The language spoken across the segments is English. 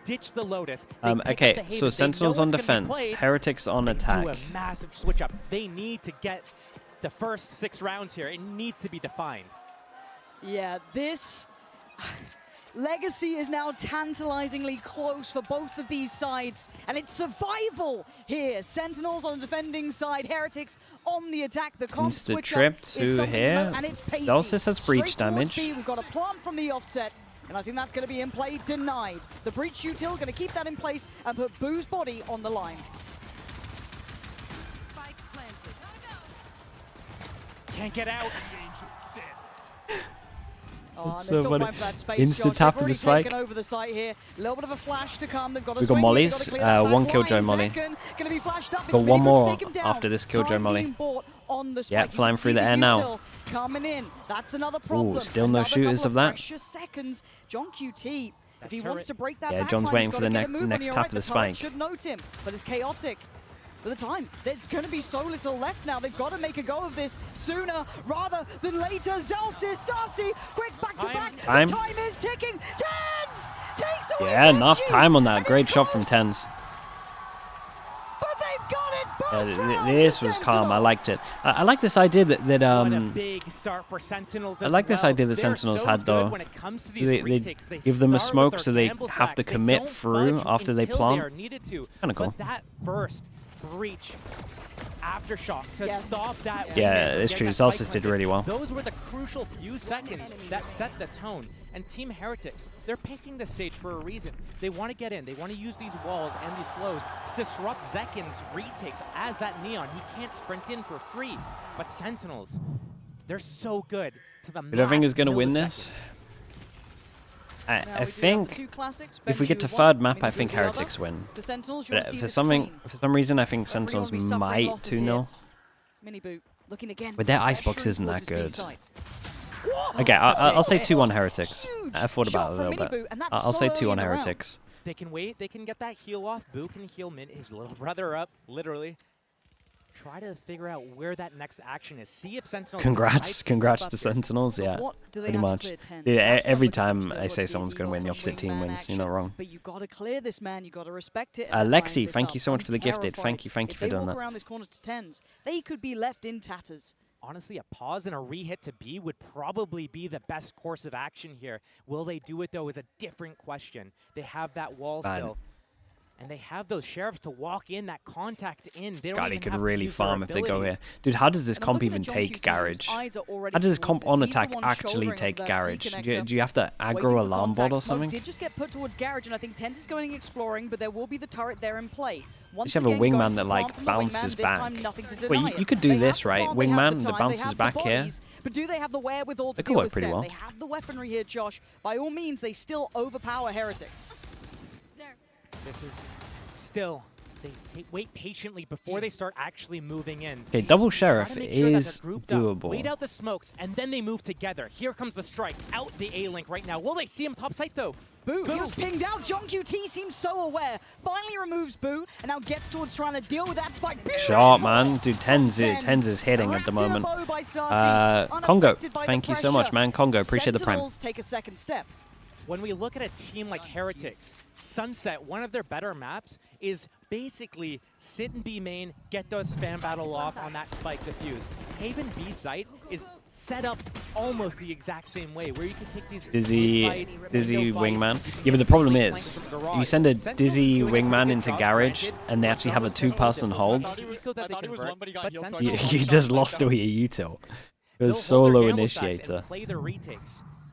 ditch the Lotus. Okay, so Sentinels on defense, Heretics on attack. Do a massive switch up. They need to get the first 6 rounds here. It needs to be defined. Yeah, this Legacy is now tantalizingly close for both of these sides, and it's survival here. Sentinels on the defending side, Heretics on the attack. The comp switch trip to here. Delsis has breach damage. We've got a plant from the offset, and I think that's going to be in play. Denied. The breach util going to keep that in place and put Boo's body on the line. Can't get out. Oh, they're still fighting for that space. Instant tap of the spike. Taken over the site here. A little bit of a flash to come. They've got a we got mollies. One killjoy molly. Got one more after this killjoy molly. Yeah, flying through the air now. Coming in. That's another problem. Ooh, still no shooters of that. Seconds. John QT, if he wants to break that, yeah, John's waiting for the next tap of the spike. Should note him, but it's chaotic. For the time, there's going to be so little left now. They've got to make a go of this sooner rather than later. Zelsis, Darcy, quick back-to-back. Time is ticking. Tens takes away. Yeah, enough time on that. Great shot from Tens. But they've got it. Yeah, this was calm. I liked it. I like this idea that big start for Sentinels. I like this idea that Sentinels had though. They give them a smoke so they have to commit through after they plant. Kind of cool. That first breach aftershock to stop that. Yeah, it's true. Zelsis did really well. Those were the crucial few seconds that set the tone. And Team Heretics, they're picking the stage for a reason. They want to get in. They want to use these walls and these slows to disrupt Zekin's retakes as that Neon. He can't sprint in for free. But Sentinels, they're so good to the. I don't think is going to win this. I think if we get to third map, I think Heretics win. But for some reason, I think Sentinels might 2-0. But their icebox isn't that good. Okay, I'll say 2-1 Heretics. I thought about it a little bit. I'll say 2-1 Heretics. They can wait. They can get that heal off. Boo can heal his little brother up, literally. Try to figure out where that next action is. See if Sentinels. Congrats to Sentinels. Yeah, pretty much. Yeah, every time I say someone's going to win, the opposite team wins. You're not wrong. But you got to clear this, man. You got to respect it. Lexi, thank you so much for the gifted. Thank you for doing that. If they walk around this corner to tens, they could be left in tatters. Honestly, a pause and a re-hit to B would probably be the best course of action here. Will they do it, though, is a different question. They have that wall still. And they have those sheriffs to walk in, that contact in. God, he could really farm if they go here. Dude, how does this comp even take garage? How does this comp on attack actually take garage? Do you have to aggro alarm bot or something? Did just get put towards garage, and I think Tens is going exploring, but there will be the turret there in play. You should have a wingman that like bounces back. Wait, you could do this, right? Wingman that bounces back here. But do they have the wherewithal to deal with pretty well. They have the weaponry here, Josh. By all means, they still overpower Heretics. This is still, they wait patiently before they start actually moving in. Okay, double sheriff is doable. Wait out the smokes, and then they move together. Here comes the strike, out the A-Link right now. Will they see him top site, though? Boo, he was pinged out. John QT seems so aware. Finally removes Boo, and now gets towards trying to deal with that spike. Shot, man. Dude, Tens is hitting at the moment. Congo, thank you so much, man. Congo, appreciate the prime. Take a second step. When we look at a team like Heretics, Sunset, one of their better maps, is basically sit in B main, get those spam battle off on that spike defuse. Haven B site is set up almost the exact same way, where you can take these Dizzy wingman. Yeah, but the problem is, you send a Dizzy wingman into garage, and they actually have a 2-person hold. You just lost away a util. It was solo initiator.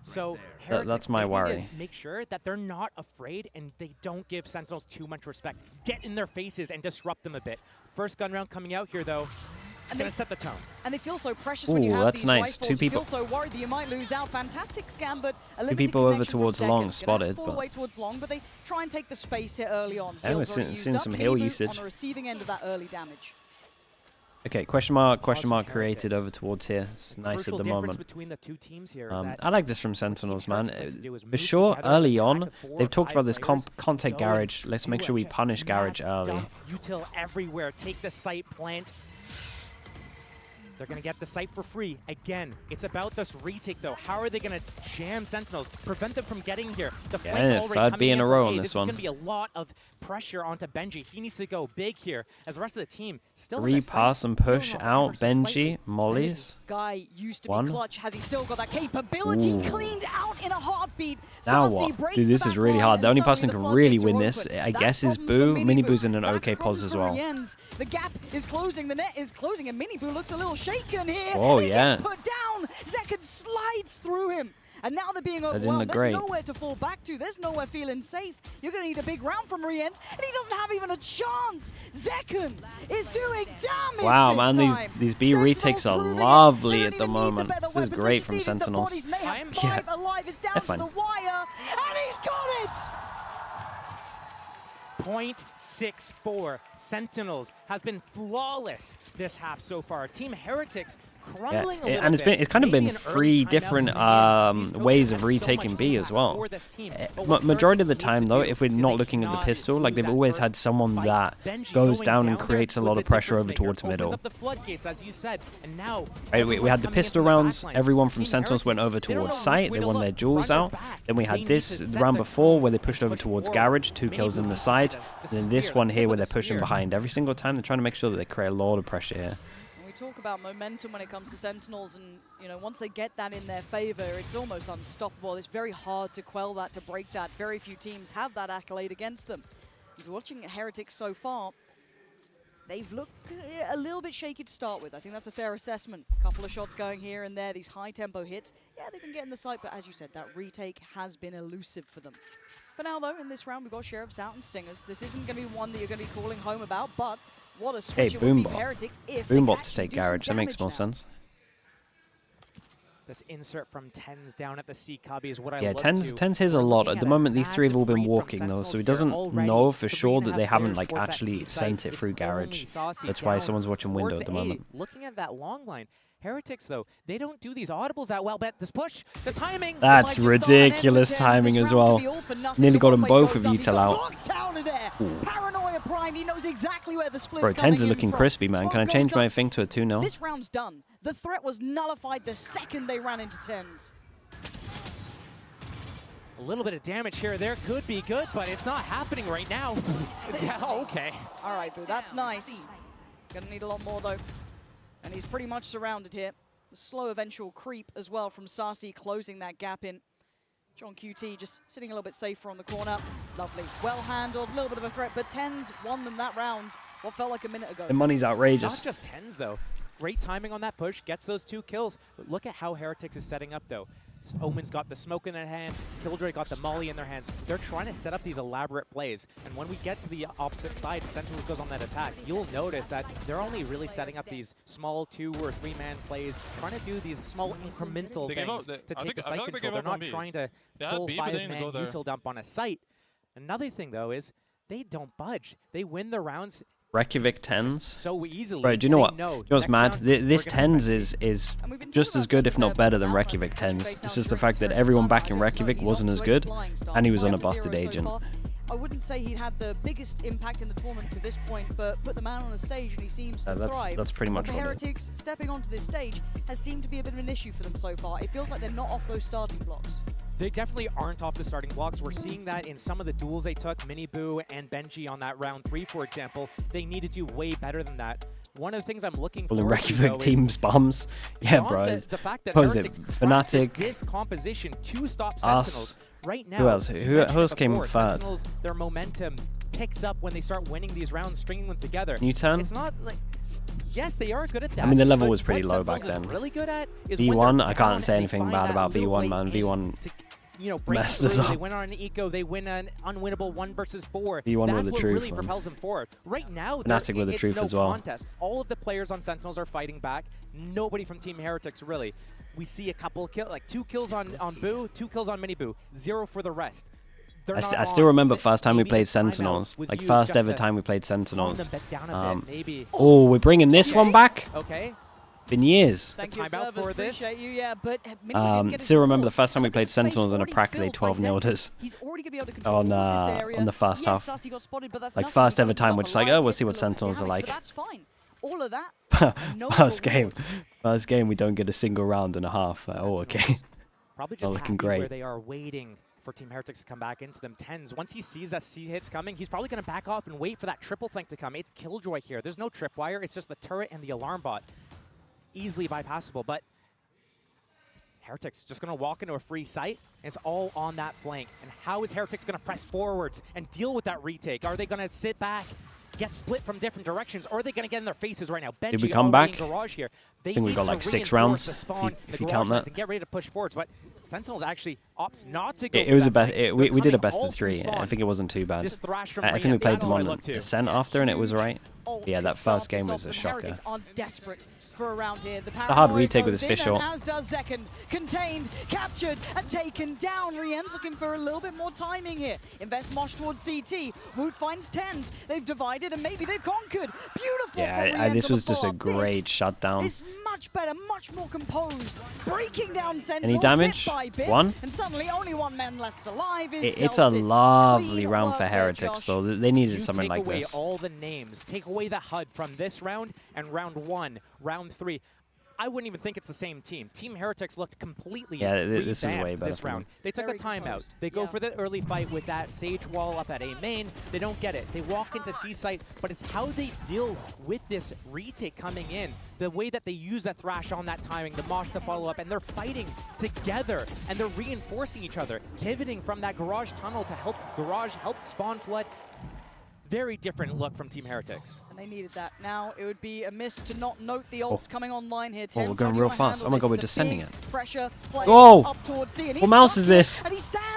So that's my worry. Make sure that they're not afraid and they don't give Sentinels too much respect. Get in their faces and disrupt them a bit. First gun round coming out here, though. It's going to set the tone. And they feel so precious when you have that's these nice. rifles. 2 people. You feel so worried that you might lose out. Fantastic scam, but a 2 people over towards long spotted. But away towards long, but they try and take the space here early on. Yeah, we're seeing some heal usage on the receiving end of that early damage. Okay, question mark created over towards here. It's nice at the moment. I like this from Sentinels, man. For sure, early on, they've talked about this can't take garage. Let's make sure we punish garage early. Util everywhere. Take the site, plant. They're going to get the site for free. Again, it's about this retake, though. How are they going to jam Sentinels, prevent them from getting here? The yeah, third B in a row on this one. This is going to be a lot of pressure onto Benji. He needs to go big here, as the rest of the team still pass and push out Benji. Mollies. Guy used to be clutch. Has he still got that capability? Ooh. Cleaned out in a heartbeat. Now what? Dude, this is really hard. The only person who can really win this, I guess, is Boo. Miniboo's in an okay pose as well. The gap is closing, the net is closing, and Miniboo looks a little shaken here. Oh, yeah. Put down. Zekken slides through him. And now they're being overwhelmed. There's nowhere to fall back to. There's nowhere feeling safe. You're going to need a big round from Riens, and he doesn't have even a chance. Zekken is doing damage. Wow, man, these B retakes are lovely at the moment. This is great from Sentinels. Yeah, alive is down to the wire, and he's got it. 0.64. Sentinels has been flawless this half so far. Team Heretics crumbling a little and bit. it's kind of been 3 different ways of retaking B as well. Majority of the time, though, if we're not looking at the pistol, like they've always had someone that goes down and creates a lot of pressure over towards middle. Right, we had the pistol rounds. Everyone from Sentinels went over towards site. They won their jewels out. Then we had this round before where they pushed over towards garage, 2 kills in the side. And then this one here where they're pushing behind. Every single time they're trying to make sure that they create a lot of pressure here. Talk about momentum when it comes to Sentinels, and you know, once they get that in their favor, it's almost unstoppable. It's very hard to quell that, to break that. Very few teams have that accolade against them. If you're watching Heretics so far, they've looked a little bit shaky to start with. I think that's a fair assessment. A couple of shots going here and there, these high tempo hits. Yeah, they've been getting the site, but as you said, that retake has been elusive for them. For now, though, in this round, we've got Sheriffs out and Stingers. This isn't going to be one that you're going to be calling home about, but what a switch it would be for Heretics if Boombot to take garage. That makes more sense. This insert from Tens down at the C cubby is what I look to. Tens hears a lot. At the moment, these 3 have all been walking, though, so he doesn't know for sure that they haven't like actually sent it through garage. That's why someone's watching window at the moment. Looking at that long line. Heretics, though, they don't do these audibles that well, but this push, the timing... That's ridiculous timing as well. Nearly got them both of Util out. Paranoia Prime, he knows exactly where the split's Bro, Tens is looking crispy, man. Can I change my thing to a 2-0? This round's done. The threat was nullified the second they ran into Tens. A little bit of damage here or there could be good, but it's not happening right now. Okay. All right, dude, that's nice. Gonna need a lot more, though. And he's pretty much surrounded here. The slow eventual creep as well from Sasi closing that gap in. John QT just sitting a little bit safer on the corner. Lovely. Well handled, a little bit of a threat, but Tens won them that round. What felt like a minute ago. The money's outrageous. Not just Tens, though. Great timing on that push, gets those 2 kills. But look at how Heretics is setting up, though. Omen's got the smoke in their hand, Killjoy got the molly in their hands. They're trying to set up these elaborate plays, and when we get to the opposite side, Sentinels goes on that attack, you'll notice that they're only really setting up these small 2 or 3-man plays, trying to do these small incremental things to take the site control. They're not trying to full 5-man util dump on a site. Another thing, though, is they don't budge. They win the rounds Reykjavik Tens. So easily. Right, do you know what? Do you know what's mad? This Tens is just as good, if not better, than Reykjavik Tens. It's just the fact that everyone back in Reykjavik wasn't as good, and he was on a busted agent. I wouldn't say he had the biggest impact in the tournament to this point, but put the man on a stage and he seems to thrive. That's pretty much what it is. Heretics stepping onto this stage has seemed to be a bit of an issue for them so far. It feels like they're not off those starting blocks. They definitely aren't off the starting blocks. We're seeing that in some of the duels they took, Miniboo and Benji on that round 3, for example. They need to do way better than that. One of the things I'm looking for Reykjavik teams bombs. Yeah, bro. The fact that what was it? Fnatic. This composition to stop Sentinels right now. Who else? Who else came third? Sentinels, their momentum picks up when they start winning these rounds, stringing them together. Newton? It's not like... Yes, they are good at that. I mean, the level was pretty low back then. Really good at is V1, I can't say anything bad about V1, man. V1 messed us up. They win on an eco, they win an unwinnable 1 versus 4. V1 That's with the what truth, really man. propels them forward. Right now, Fnatic with the truth as well. Contest. All of the players on Sentinels are fighting back. Nobody from Team Heretics, really. We see a couple kills, like 2 kills on Boo, 2 kills on Miniboo, 0 for the rest. I still remember first time we played Sentinels, like first ever time we played Sentinels. Oh, we're bringing this one back? Okay. Been years. Thank you, observers. Appreciate you, yeah, but still remember the first time we played Sentinels in a practically 12-0'd us on the first half. Like first ever time, we're just like, oh, we'll see what Sentinels are like. all of that. First game, we don't get a single round and a half. Oh, okay. Probably just looking happy great. where they are waiting for Team Heretics to come back into them. Tens, once he sees that C hits coming, he's probably going to back off and wait for that triple flank to come. It's Killjoy here. There's no tripwire. It's just the turret and the alarm bot. Easily bypassable, but Heretics just going to walk into a free site, and it's all on that flank. And how is Heretics going to press forwards and deal with that retake? Are they going to sit back, get split from different directions, or are they going to get in their faces right now? Benji, did we come back? Garage here. I think we got like 6 rounds, if you count that. And get ready to push forwards, but Sentinels actually opts not to go. It was a best. We did a best of 3. I think it wasn't too bad. I think we played them on SEN after, and it was alright. Yeah, that first game was a shocker. Desperate for a round here. The hard retake with his fish shot. As does Zekken. Contained, captured, and taken down. Rien's looking for a little bit more timing here. Invest Mosh towards CT. Woot finds Tens. They've divided, and maybe they've conquered. Beautiful. Yeah, this was just a great shutdown. It's much better, much more composed. Breaking down Sentinels. Any damage? Bit by bit, 1. And suddenly only 1 man left alive. It's a lovely round for Heretics, though. They needed something like this. Take away all the names. Take away the HUD from this round and round 1, round 3. I wouldn't even think it's the same team. Team Heretics looked completely this is way better this round. They took a timeout. They go for the early fight with that Sage wall up at A main. They don't get it. They walk into C site, but it's how they deal with this retake coming in. The way that they use that Thrash on that timing, the Mosh to follow up, and they're fighting together, and they're reinforcing each other, pivoting from that Garage tunnel to help Garage help spawn flood. Very different look from Team Heretics. And they needed that. Now it would be a miss to not note the ults coming online here. Oh, we're going real fast. Oh my god, we're descending it. Pressure up towards C, what mouse is this?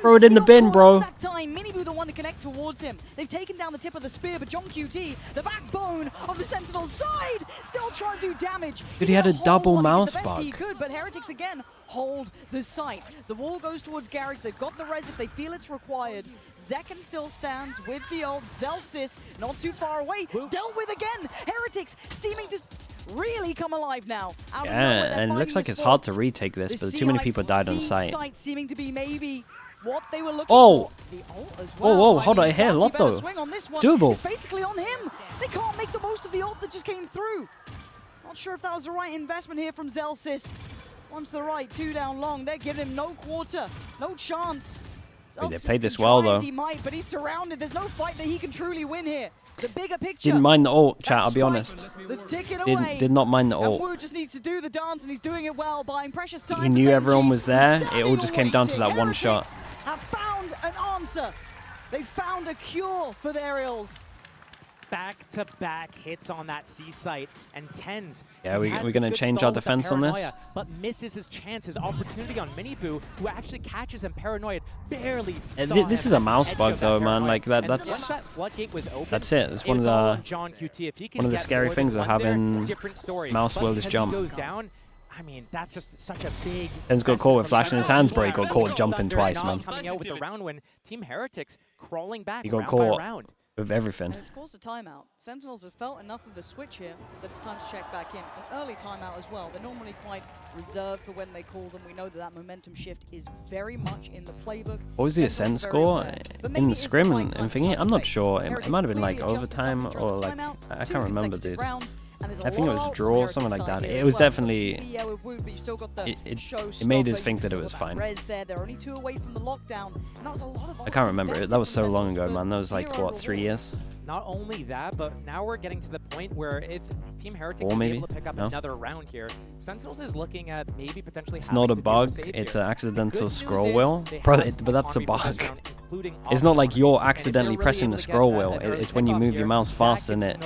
Throw it in the bin, bro. That time, Miniboo the one to connect towards him. They've taken down the tip of the spear, but John QT, the backbone of the Sentinels side, still trying to do damage. Dude, he had a double mouse bug. bug. He could, but Heretics again hold the site. The wall goes towards Garage. They've got the res if they feel it's required. Zekken still stands with the ult. Zelsis not too far away. Dealt with again. Heretics seeming to really come alive now. Yeah, and it looks like it's hard to retake this, but too many people died on site. Seeming to be maybe what they were looking for. The ult as well. Whoa, hold on, here, lot though. Doable. It's basically on him. They can't make the most of the ult that just came through. Not sure if that was the right investment here from Zelsis. One to the right, 2 down long. They're giving him no quarter, no chance. They played this well, though. He might, but he's surrounded. There's no fight that he can truly win here. The bigger picture. Didn't mind the ult, chat, I'll be honest. Let's take it away. Did not mind the ult. And Wu just needs to do the dance, and he's doing it well, buying precious time. He knew everyone was there. It all just came down to that one shot. Have found an answer. They found a cure for their ills. Back-to-back hits on that C site, and Tens. Yeah, we're going to change our defense on this. But misses his chance, his opportunity on Miniboo, who actually catches him paranoid, barely. This is a mouse bug, though, man. Like that's that floodgate was open, that's it. It's one of the scary things of having mouse will just jump. Goes down, I mean, that's just such a big. Tens got caught with flash in his hands, bro. He got caught jumping twice, man. Coming out with the round win, Team Heretics crawling back. He got caught with everything. And it's caused a timeout. Sentinels have felt enough of a switch here that it's time to check back in. An early timeout as well. They're normally quite reserved for when they call them. We know that momentum shift is very much in the playbook. What was the Ascent score in the scrim and thingy? I'm not sure. It might have been like overtime or like I can't remember, dude. I think it was a draw or something like that. It was definitely. It made us think that it was fine. They're only 2 away from the lockdown, and that was a lot of. I can't remember. That was so long ago, man. That was like what, 3 years? Not only that, but now we're getting to the point where if Team Heretics is able to pick up another round here, Sentinels is looking at maybe potentially. It's not a bug. It's an accidental scroll wheel, bro. But that's a bug. It's not like you're accidentally pressing the scroll wheel. It's when you move your mouse fast and it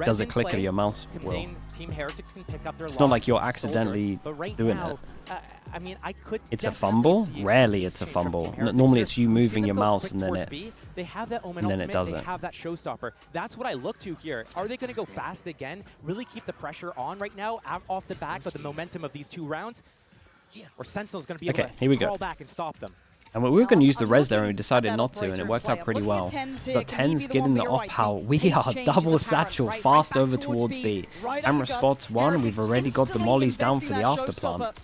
does a click of your mouse wheel. It's not like you're accidentally doing it. I mean, it's a fumble. Rarely it's a fumble. Normally it's you moving your mouse and then they have that Omen ultimate, they have that showstopper. That's what I look to here. Are they going to go fast again? Really keep the pressure on right now off the back of the momentum of these 2 rounds? Or Sentinel's going to be able to crawl back and stop them. And we were going to use the res there and we decided not to, and it worked out pretty well. But Tens getting the op how we are double satchel fast over towards B. Camera spots 1, we've already got the mollies down for the after plant.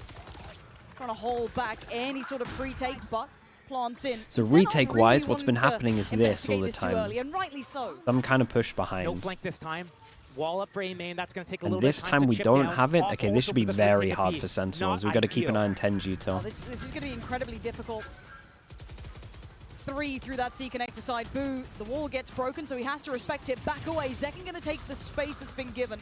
Trying to hold back any sort of pre-take, but plants in. So retake wise, what's been happening is this all the time. And rightly so. Some kind of push behind. No flank this time. Wall up for A main. That's going to take a little And bit this of time time to we chip don't down. have it. Off Okay, this also should be because they're very taking hard B. for Sentinels. Not We've got to keep an ideal. eye on 10 G-Till. This is going to be incredibly difficult. 3 through that C connector side. Boo, the wall gets broken, so he has to respect it. Back away. Zekken going to take the space that's been given.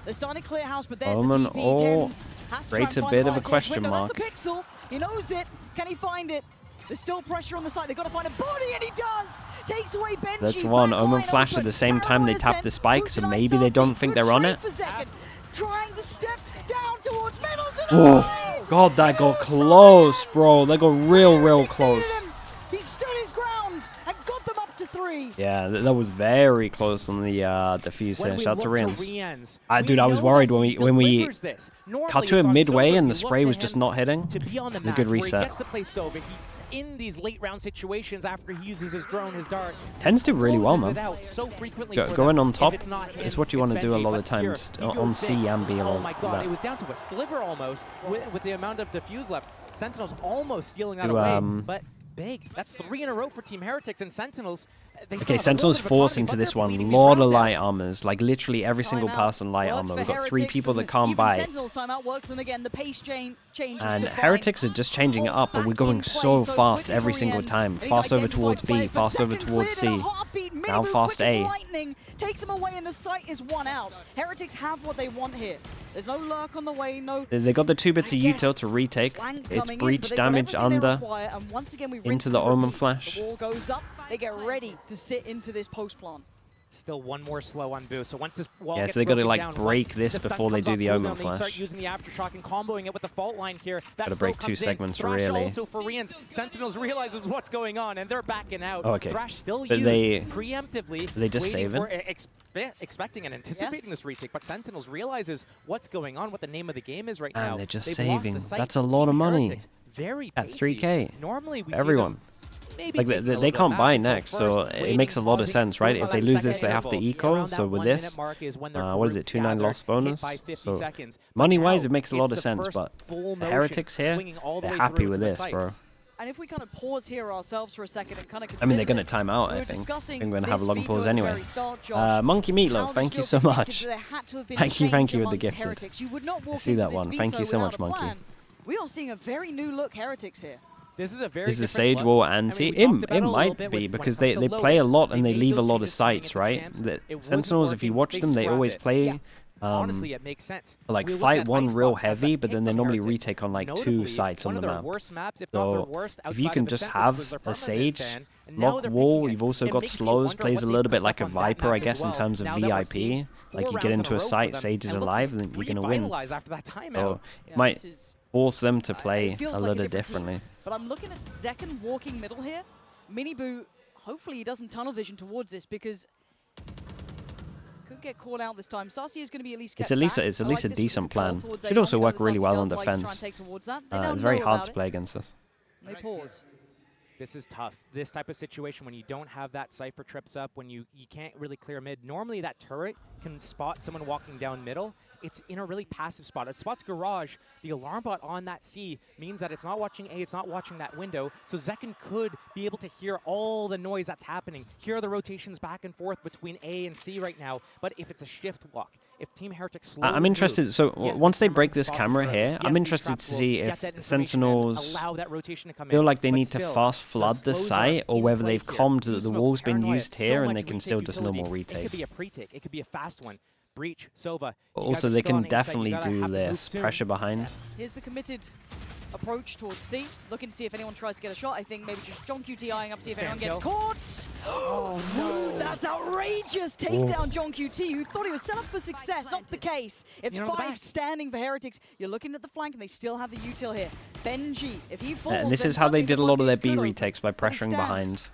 They're starting to clear house, but there's Omen, the TP. Tens has to try creates and a find bit the of a right question window. mark. That's a pixel. He knows it. Can he find it? There's still pressure on the side. They've got to find a body, and he does. Takes away Benji. That's one. Back Omen line flash at open. the same time they tap the spike, so Moved maybe to they don't Sarsi. think Good they're on trade it. for Zekken. Trying to step down towards middle. Oh, God, that got close, bro. That got real close. He stood his ground and got them up to 3. Yeah, that was very close on the defuse here. Shout out to Rians. Dude, I was worried when we cut to him midway and the spray was just not hitting. To be on the It's a match, good where he reset. gets to play Sova. He's in these late round situations after he uses his drone, his dart. Tends to really well, Closes man. it out so frequently for Going them. on If top it's not him, is what you it's want to do a Benji, lot of but here, times he on goes C in. and B. Oh my God, it was down to a sliver almost with the amount of diffuse left. Sentinels almost stealing that away, but big. That's 3 in a row for Team Heretics and Sentinels. Okay, Sentinels forcing to this one. Lot of light armors, like literally every single pass on light armor. We've got 3 people that can't buy. And Heretics are just changing it up, but we're going so fast every single time. Fast over towards B, fast over towards C. Now fast A. Takes him away and the site is 1 out. Heretics have what they want here. There's no lurk on the way, no... They got the 2 bits of util to retake. It's breach damage under into the Omen flash. The wall goes up, they get ready to sit into this post plant. Still one more slow on Boo. So once this wall Yeah, gets so they got to broken like down, break once this the stun before they comes do off the cooldown, Omen they flash. start using the aftershock and comboing it with the fault line here. That Gotta slow break 2 comes in. segments Thrash really. also for Rians. Sentinels realizes what's going on and they're backing out. Oh, okay. Thrash still But used preemptively. they just waiting saving? for, expecting and anticipating this retake, but Sentinels realizes what's going on, what the name of the game is right now. And they're just They've lost saving. the site. That's a lot of Team money. Heretics, very At pacey. 3K. Normally we Everyone. see them maybe Like taking a they little can't bit buy back. next, So so first, it makes a lot of waiting, sense, right? If they lose this, they have to interval. eco. Around So that with 1 this, minute mark is when their what is it? groups 2-9 gather, loss hit bonus. by 50 So seconds. But money-wise, now it makes a it's lot of the sense. first But full the motion, Heretics here, swinging all the they're way happy through with to the this, bro. sites. And if we kind of pause here ourselves for a second and kind of I mean, they're consider going to this, time out, we I were think. discussing We're going to have a this long veto pause at the anyway. very start, Josh. Monkey How Meatloaf, this thank you feels so predicted much. that there had to have been a Thank you change for the amongst gifted. Heretics. You would not walk I see into that this one. veto Thank you so without much, a Monkey. plan. We are seeing a very new look Heretics here. This is a very Is the different Sage look. Wall I mean, anti? we talked about It a little might bit be when because it comes they to play a Lotus. lot and they made leave a those lot of changes coming sites, into right? champs. The It wasn't Sentinels, if you working, watch they them, they scrapped always it. play Honestly, it makes sense. like We look fight at one real Icebox as heavy, that but pick then they from normally Heretics. retake on like 2 Notably, sites on one the of their map. worst maps, if not their So worst, if you outside can of the just Sentinels, have was their a permanent Sage, fan, and now lock they're wall, picking it. you've also It got makes me slows, wonder plays what a they little bit picked like a up on that Viper, map I as guess, in well. terms of Now that we're seeing VIP. 4 Like you get rounds into in a row for site, them Sage is and look alive, and then you're going to win. revitalized after that timeout. So Yeah, might this is- force them to play it feels a like little different team. differently. But I'm looking at Zekken walking middle here. Miniboo, hopefully he doesn't tunnel vision towards this because could get caught out this time. Sarsi is going to be at least kept It's at least back. a I like decent this with the control plan. towards Should A1. also We know work that really Sarsi well does on like to try and defense. take towards that. They now It's very know hard about to it. play against us. They pause. This is tough. This type of situation when you don't have that Cypher trips up, when you can't really clear mid. Normally that turret can spot someone walking down middle. It's in a really passive spot. It spots Garage. The alarm bot on that C means that it's not watching A, it's not watching that window. So Zekken could be able to hear all the noise that's happening. Hear the rotations back and forth between A and C right now. But if it's a shift walk, if Team Heretics slowly I'm interested. moves, So yes, once they camera break can this spot camera the here, turret. I'm Yes, these interested traps to will see get if that information and Sentinels allow that rotation to come feel in. like they But need to still, fast flood the slows are site, or in whether play they've here. calmed that the Smokes, wall's been Paranoia, used so here and much they can retake still just utility. normal It could retake. be a pre-take. It could be a fast one. Breach, Sova. Also, they can definitely do this. Pressure behind. Here's the committed approach towards C. Looking to see if anyone tries to get a shot. I think maybe just John QT eyeing up, see if Spam anyone gets kill. caught. Oh, no. That's outrageous. Takes down John QT, who thought he was set up for success. Not the case. It's You're on the 5 back. standing for Heretics. You're looking at the flank, and they still have the util here. Benji, if he falls, And this then is how they suddenly did a the lot of their floodgates B could open. retakes, by But he pressuring stands. behind.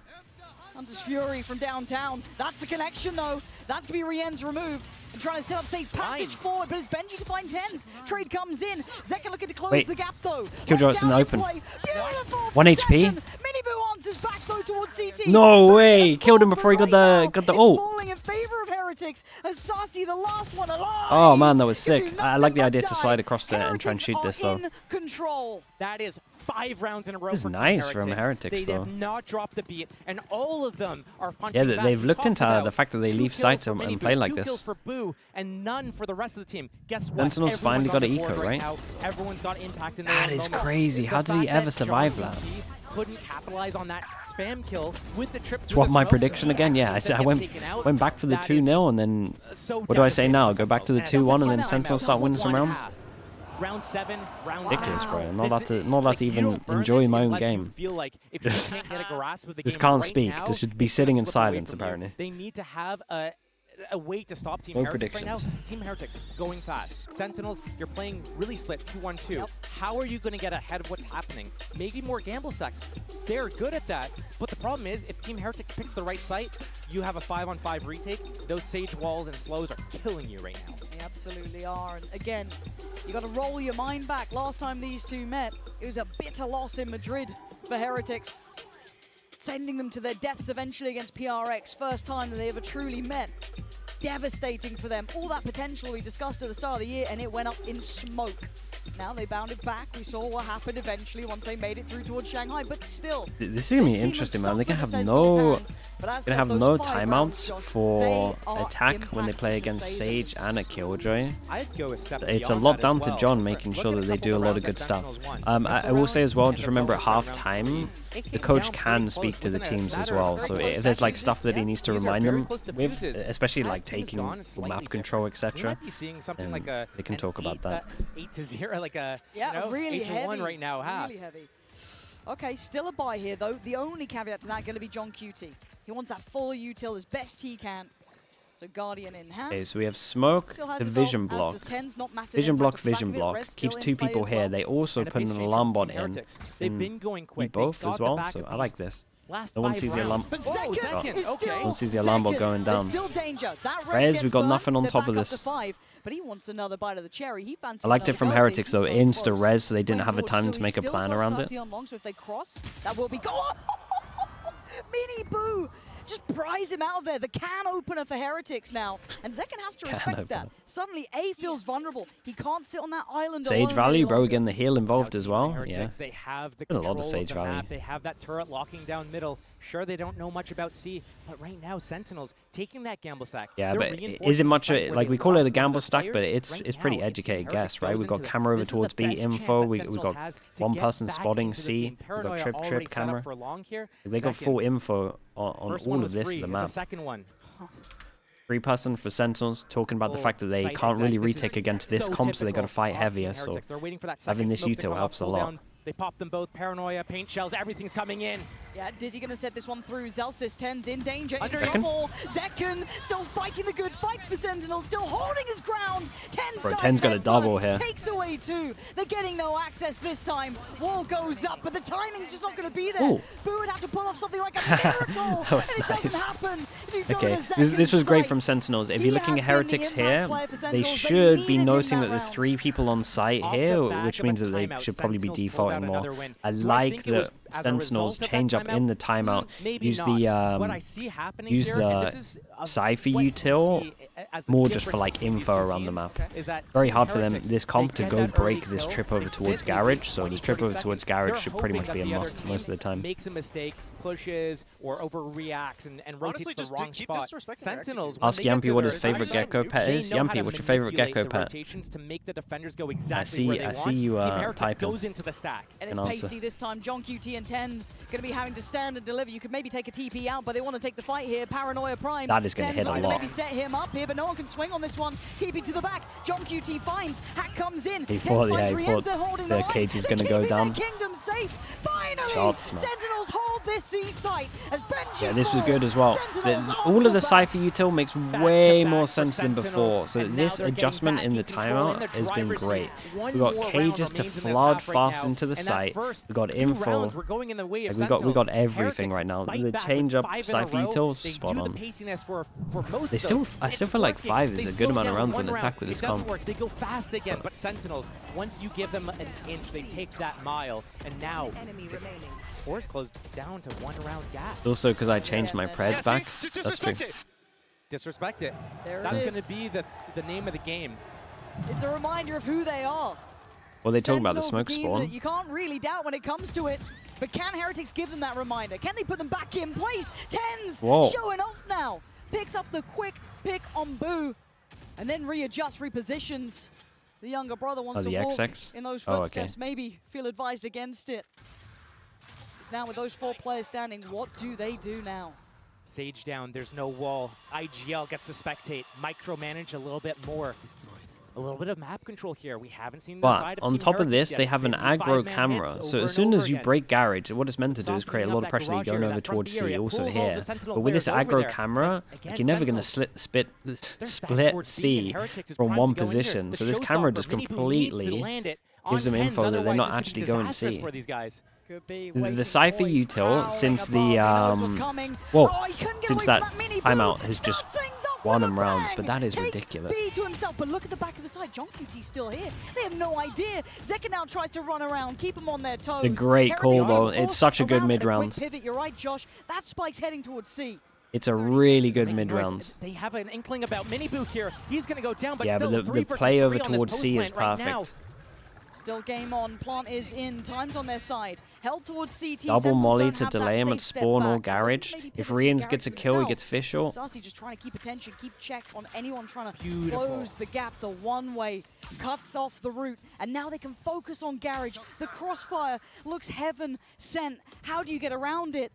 Hunter's Fury from downtown. That's the connection, though. That's going to be Rien's removed. And trying to set up safe passage forward, but it's Benji to find tens. Trade comes in. Zekken looking to close the gap, though. Killjoy's in the open. Beautiful. 1 HP. Miniboo answers back, though, towards CT. No Back way! and Killed him forth, before he but got right the now, ult. It's falling in favor of Heretics. As Sarsi, the last one alive. Oh man, that was Can do sick. I like the nothing idea but to die. slide across there and try and Heretics shoot this are though. in control. That is 5 rounds in a row This is for nice Team from Heretics, They though. have not dropped a beat, and all of them are punching Yeah, back. they've looked into the fact that they 2 leave kills sight for and Mini play Boo, like 2 this. kills for Boo, and none for the rest of the team. Guess what? Sentinels finally got an eco, right? Now. Everyone's got impact in their That own is moment. crazy. The How does he fact ever that survive John that? UT couldn't capitalize on that spam kill with the trip. Swap my prediction again. Yeah, I went back for the 2-0 and then what do I say now? Go back to the 2-1 and then Sentinels start winning some rounds? Round 7, round Ridiculous, bro. I'm not This allowed to even enjoy my own game. Just can't right speak. Now, Just should be sitting in silence, apparently. They need to have a way to stop Team No Heretics right now. predictions. Team Heretics going fast. Sentinels, you're playing really split 2-1-2. Yep. How are you going to get ahead of what's happening? Maybe more gamble stacks. They're good at that, but the problem is if Team Heretics picks the right site, you have a 5-on-5 retake. Those Sage walls and slows are killing you right now. They absolutely are. And again, you got to roll your mind back. Last time these two met, it was a bitter loss in Madrid for Heretics, sending them to their deaths eventually against PRX. First time that they ever truly met. Devastating for them. All that potential we discussed at the start of the year, and it went up in smoke. Now they bounded back. We saw what happened eventually once they made it through towards Shanghai, but still. This is gonna be interesting, man. They're gonna have no timeouts for attack when they play against Sage and a Killjoy. It's a lot down to John making sure that they do a lot of good stuff. I will say as well, just remember at half time, the coach can speak to the teams as well. So if there's like stuff that he needs to remind them with, especially like taking map control, etc., they can talk about that. 8-0, like a really 8-1 heavy right now. Really heavy. Okay, still a buy here though. The only caveat to that going to be John QT. He wants that full util as best he can. So Guardian in hand. Okay, so we have Smoke, the Vision Block. Vision Block keeps 2 people here. They also put an alarm bot in. They've been going quick. Both as well, so I like this. No one sees the alarm. No one sees the alarm bot going down. Still danger. That Rez, we got nothing on top of this. But he wants another bite of the cherry. He fancies I liked it from another Heretics though, insta res, so they didn't have a George, time so to he make a still plan got around it. Sassy on long, so if they cross, that will be Mini Boo! Just prize him out of there. The can opener for Heretics now. And Zekken has to respect that. Suddenly, A feels vulnerable. He can't sit on that island Sage alone value, any bro, longer. getting the heal involved as well. Heretics, Yeah. They have the a lot of control Sage the value. map. They have that turret locking down middle. Sure, they don't know much about C, but right now, Sentinels taking that gamble stack. Yeah, They're but reinforcing is it the much site where like they we call it lost a gamble one of their stack, but players. it's Right pretty now, if educated Team guess, Heretics right? goes We've got into camera over this is the towards B best chance info, that we've Sentinels got has to one get person back spotting into this C, game. we've got Paranoia trip already set up camera. for long here. They got full info on First all one of was this free. of the Here's map. the second one. 3-person for Sentinels, talking about the fact that they can't really retake against this comp, so they got to fight heavier, so having this util helps a lot. They pop them both. Paranoia, paint shells, everything's coming in. Yeah, Dizzy gonna set this one through. Zelsis, 10's in danger, in Under trouble. Zekken still fighting the good fight for Sentinel, still holding his ground. 10's Bro, 10's got a double here. Takes away 2. They're getting no access this time. Wall goes up, but the timing's just not gonna be there. Ooh. Boo would have to pull off something like a miracle, That was and it nice. doesn't happen. If you go Okay, to this was Zekken's great site, from Sentinels. If he you're looking has at been the Heretics impact here, player for they Sentinels. should be needed him noting that that there's round. 3 people on site Off here, the back which of a means that they timeout, should probably be Sentinels pulls out defaulting more. another win. I Do I like think it that was as a Sentinels result of that change up in the timeout, Maybe use not. the What I see happening use here, and the this is Cypher what you util see as the more just for difference like between these info two around the teams map. is that Very Team hard for them Heretics, this they comp to get go that early break this kill, trip they over sit towards maybe Garage, so 20, this trip 30 over towards seconds. Garage They're should pretty hoping much be a that the other must team most of the time. makes a mistake, pushes, or overreacts and rotates Honestly, the just wrong keep spot. disrespecting their Sentinels, execution. when Ask they get Yampy to what their his favorite assignment, gecko pet they is. know how Yampy, to what's your favorite manipulate gecko the pet? rotations to make the defenders go exactly where they I want. see you Team Heretics typing. goes into the stack. And it's An answer. pacey this time. John QT and 10's going to be having to stand and deliver. You could maybe take a TP out, but they want to take the fight here. Paranoia Prime. That is gonna 10's hit a looking to lot. maybe set him up here, but no one can swing on this one. TP to the back. John QT finds. Hack comes in. He 10's thought, finds he Riez. thought They're holding the line. cage is They're gonna go keeping down. their kingdom safe. Finally, Shots, man. Sentinels hold this C site as Benji Yeah, this was falls. good as well. Sentinels All on of the back. Cypher util makes way more sense than before, so this adjustment in the timeout has been great. We got cages to flood fast into the site. We got info. Like we got everything right now. The change up Cypher utils spot on. They still, I still feel like 5 is a good amount of rounds in attack with this comp. They go fast again, but Sentinels, once you give them an inch, they take that mile, and now scores closed down to 1 round gap. Also because I changed my pred back. That's true. Disrespect it. There it That's is. going to be the name of the game. It's a reminder of who they are. Well, they talk about the smoke spawn. You can't really doubt when it comes to it. But can Heretics give them that reminder? Can they put them back in place? Tens showing off now. Picks up the quick pick on Boo. And then readjusts, repositions. The younger brother wants to walk in those footsteps. Maybe feel advised against it. It's now with those 4 players standing. What do they do now? Sage down, there's no wall. IGL gets to spectate, micromanage a little bit more. A little bit of map control here. We haven't seen the side of on Team top of Heretics this, they have an aggro camera. So as soon as you break garage, what it's meant to do is create a lot of pressure going over towards C, also here. But with this aggro camera, like, you're never going to split C from one position. So this camera just completely gives them info that they're not actually going to see. The Cypher util since the since that timeout has just won them rounds, but that is ridiculous. To himself, but look at the back of the side. John QT's still here. They have no idea. Zeka now tries to run around, keep them on their toes. The great call though. It's such a good mid round. Pivot. You're right, Josh. That spike's heading towards C. It's a really good mid round. They have an inkling about Miniboo here. He's going to go down, but yeah, still but the play over towards C is perfect. Still game on. Plant is in. Time's on their side. Held towards CT. Double molly to delay him at spawn or garage. If Rians gets a kill, he gets official. Sassy just trying to keep attention, keep check on anyone trying to close the gap. The one-way cuts off the route, and now they can focus on garage. The crossfire looks heaven sent. How do you get around it?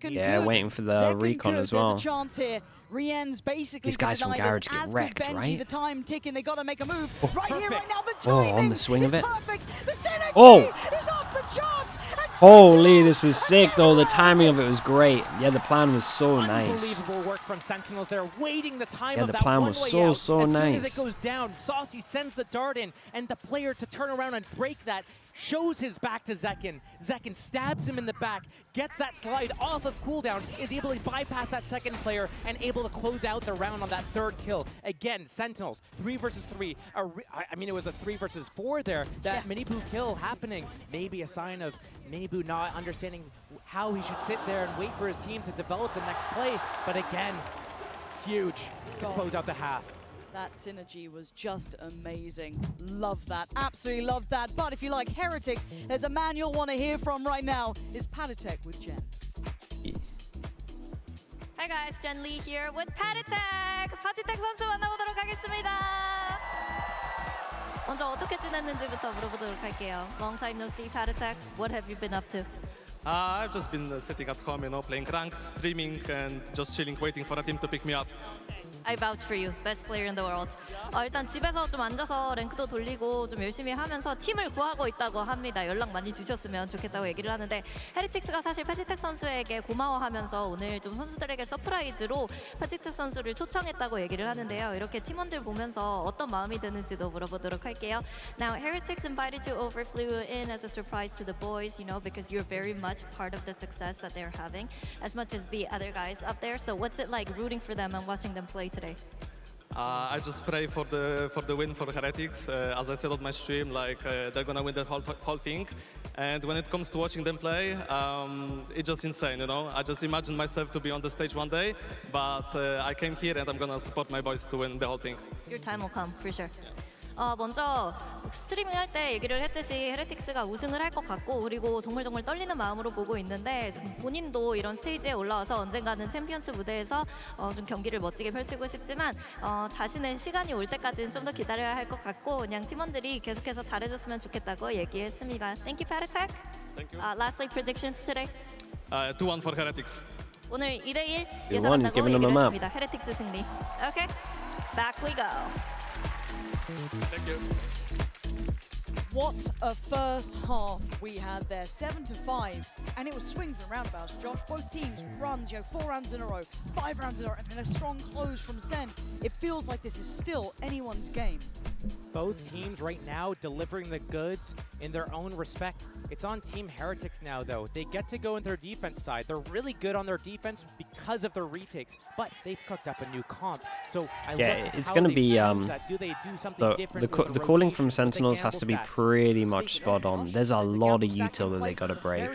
Yeah, waiting for the recon as well. There's a chance here. Rien's basically these guys from garage get wrecked, right? The time ticking. They got to make a move right here, right now. The timing on the swing of it. Perfect. The synergy is off the charts. Holy, this was sick though. The timing of it was great. Yeah, the plan was so nice. Unbelievable work from Sentinels. They're waiting the time of the that plan was so as nice. As soon as it goes down, Saucy sends the dart in, and the player to turn around and break that shows his back to Zekin. Zekin stabs him in the back, gets that slide off of cooldown, is able to bypass that second player, and able to close out the round on that third kill. Again, Sentinels, 3 versus 3. I mean, it was a 3 versus 4 there. That Miniboo kill happening. Maybe a sign of Miniboo not understanding how he should sit there and wait for his team to develop the next play. But again, huge to close out the half. That synergy was just amazing. Love that. Absolutely love that. But if you like Heretics, there's a man you'll want to hear from right now. Is Patatek with Jen. Hi guys, Jen Lee here with Patatek. Patatek 선수 만나보도록 하겠습니다. 먼저 어떻게 지냈는지부터 물어보도록 할게요. Long time no see, Patatek. What have you been up to? I've just been sitting at home, playing ranked, streaming, and just chilling, waiting for a team to pick me up. I vouch for you. Best player in the world. 일단 집에서 좀 앉아서 랭크도 돌리고 좀 열심히 하면서 팀을 구하고 있다고 합니다. 연락 많이 주셨으면 좋겠다고 얘기를 하는데 헤리틱스가 사실 파티텍 선수에게 고마워하면서 오늘 좀 선수들에게 서프라이즈로 파티텍 선수를 초청했다고 얘기를 하는데요. 이렇게 팀원들 보면서 어떤 마음이 드는지도 물어보도록 할게요. Now, Heretics invited you over, flew in as a surprise to the boys, because you're very much part of the success that they're having, as much as the other guys up there. So what's it like rooting for them and watching them play today? I just pray for the win for Heretics. As I said on my stream, they're gonna win the whole thing. And when it comes to watching them play, it's just insane, I just imagine myself to be on the stage one day, but I came here and I'm gonna support my boys to win the whole thing. Your time will come, for sure. 먼저 스트리밍 할 때 얘기를 했듯이 헤레틱스가 우승을 할 것 같고 그리고 정말 떨리는 마음으로 보고 있는데 본인도 이런 스테이지에 올라와서 언젠가는 챔피언스 무대에서 좀 경기를 멋지게 펼치고 싶지만 자신의 시간이 올 때까지는 좀 더 기다려야 할 것 같고 그냥 팀원들이 계속해서 잘해줬으면 좋겠다고 얘기했습니다. Thank you, Patatek. Thank you. Lastly, predictions today. 2-1 for Heretics. 오늘 2대1 예상한다고 얘기를 했습니다. 헤레틱스 승리. Okay, back we go. Thank you. What a first half we had there, 7-5, and it was swings and roundabouts. Josh, both teams runs, 4 rounds in a row, 5 rounds in a row, and then a strong close from Sen. It feels like this is still anyone's game. Both teams right now delivering the goods in their own respect. It's on Team Heretics now, though. They get to go in their defense side. They're really good on their defense because of their retakes, but they've cooked up a new comp. So it's going to be the calling from Sentinels has to be pretty much spot on. There's a lot of util that they got to break.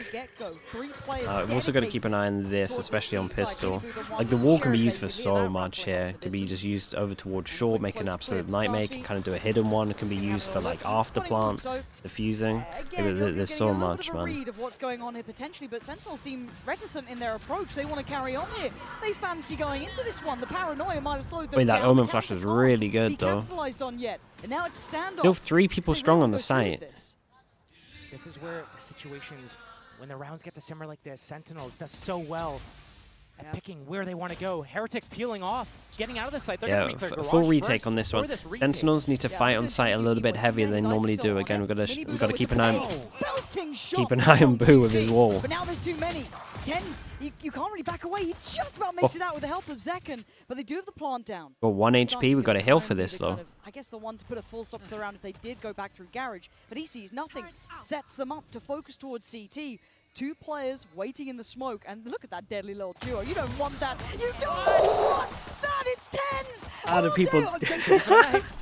We've also got to keep an eye on this, especially on pistol. Like the wall can be used for so much here. It could be just used over towards short, make an absolute nightmare, kind of do a a hidden one. It can be used for like after plant, defusing. There's so much, man. Read of what's going on here potentially, but Sentinels seem reticent in their approach. They want to carry on here. They fancy going into this one. The paranoia might have slowed them Wait, that down. Omen flash was really good though. On yet. And now it's standoff. Still 3 people strong on the site. This is where the situations, when the rounds get to simmer like this, Sentinels does so well at picking where they want to go. Heretics peeling off, getting out of the site. They're Yeah, full retake on this one. Sentinels need to fight on site a little bit heavier than they normally do. Again, we've got to keep an eye on Boo with his wall. But now there's too many. Tens, you can't really back away. He just about makes it out with the help of Zekken, but they do have the plant down. Got 1 HP. We've got to heal for this though. I guess the one to put a full stop to the round if they did go back through Garage, but he sees nothing. Sets them up to focus towards CT. 2 players waiting in the smoke, and look at that deadly little duo. You don't want that. You don't want that. It's Tens. How do people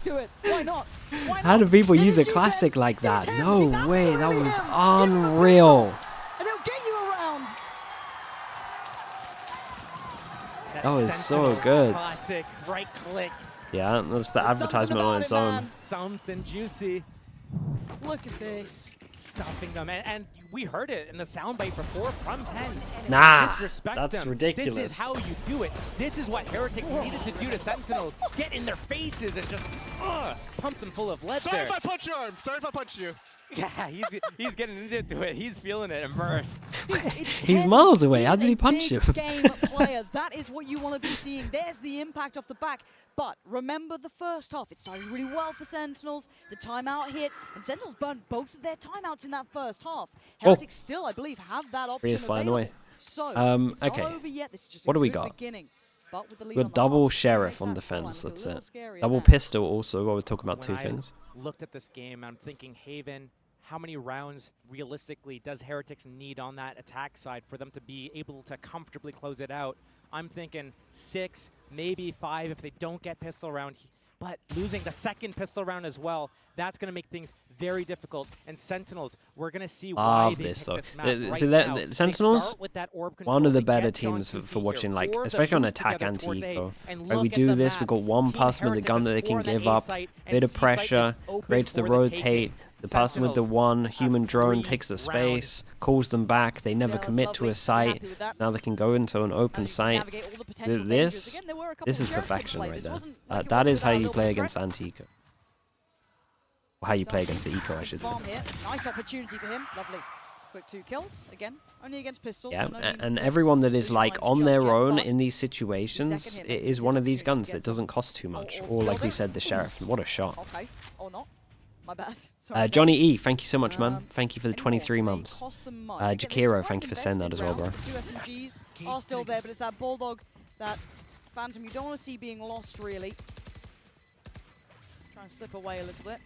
do it? Why not? Why How not? do people use a classic like that? No way. That was unreal. And they'll get you around. That was so good. Classic, right click. Yeah, that's the advertisement on its own. Something juicy. Look at this. Stuffing them, and we heard it in the soundbite before from Tens. Nah, Disrespect that's them. ridiculous. This is how you do it. This is what Heretics needed to do to Sentinels. Get in their faces and just pump them full of lead. Sorry if I punched your arm. Sorry if I punched you. Yeah, he's getting into it. He's feeling it, immersed. He's miles away. How did he punch him? Game player. That is what you want to be seeing. There's the impact off the back. But remember the first half. It started really well for Sentinels. The timeout hit, and Sentinels burned both of their timeouts in that first half. Heretics still, I believe, have that option Is flying away. So, it's okay. not over yet. This is just What do we good got? beginning. But with the lead We've on got the double half, sheriff on makes that defense. scoreline That's look a it. little scarier Double now. pistol also. While we're talking about When 2 things. Looked at this game, I'm thinking Haven. How many rounds realistically does Heretics need on that attack side for them to be able to comfortably close it out? I'm thinking 6, maybe 5 if they don't get pistol round. But losing the second pistol round as well, that's going to make things very difficult. And Sentinels, we're going to see why they picked this map right now. Sentinels, with that orb one of the control. They better get teams John for QT watching, here. like, Four of them especially on move attack together towards anti-eco. A, and When we look at do the this, map. we've got 1 Team person with the Heretics gun is that they can 4 on give A up. site, and Bit of C site is pressure, open creates the for the rotate. taking. The person with the Sentinels 1 have human drone 3 takes the rounds. space, calls them back. They never that's commit to lovely. a site. Happy with that. Now they can go into an open Managed to site. navigate all the potential dangers. This Again, there were a couple is of sheriffs in perfection play. right This there. wasn't like it That was is how without a you little play bit of against threat. anti-eco. Or how you play against the eco, I should say. Farm here. Nice opportunity for him. Lovely. Quick 2 kills. Again, only against pistols. Yeah, so no need and to everyone that is lose like lines on just their yet, own but in these second situations, hit it is is one of these opportunity guns to that get some doesn't cost too much. orbs Or like we building. said, the sheriff. What a shot. Okay. Or not. My bad. Sorry, Johnny E, thank you so much, man. Um, Thank you for the anymore. 23 They months. cost them much. Again, this Jakiro, is thank you for sending that as well, bro. invested round. 2 SMGs are still there, but it's that Bulldog, that Phantom you don't want to see being lost, really. Trying to slip away a little bit.